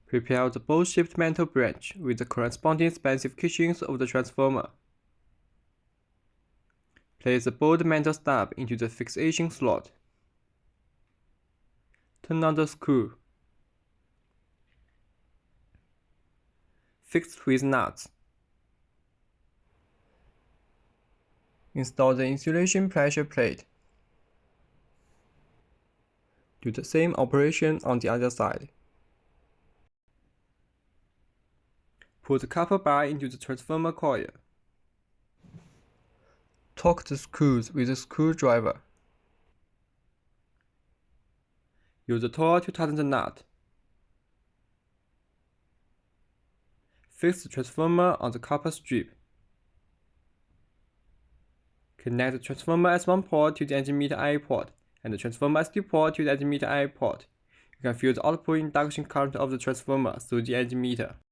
Prepare the bowl-shaped metal branch with the corresponding specifications of the transformer. Place the bowed metal stub into the fixation slot. Turn on the screw. Fix with nuts. Install the insulation pressure plate. Do the same operation on the other side. Put the copper bar into the transformer coil. Torque the screws with a screwdriver. Use the tool to tighten the nut. Fix the transformer on the copper strip. Connect the transformer S1 port to the engine meter IA port and the transformer S2 port to the engine meter IA port. You can feel the output induction current of the transformer through the engine meter.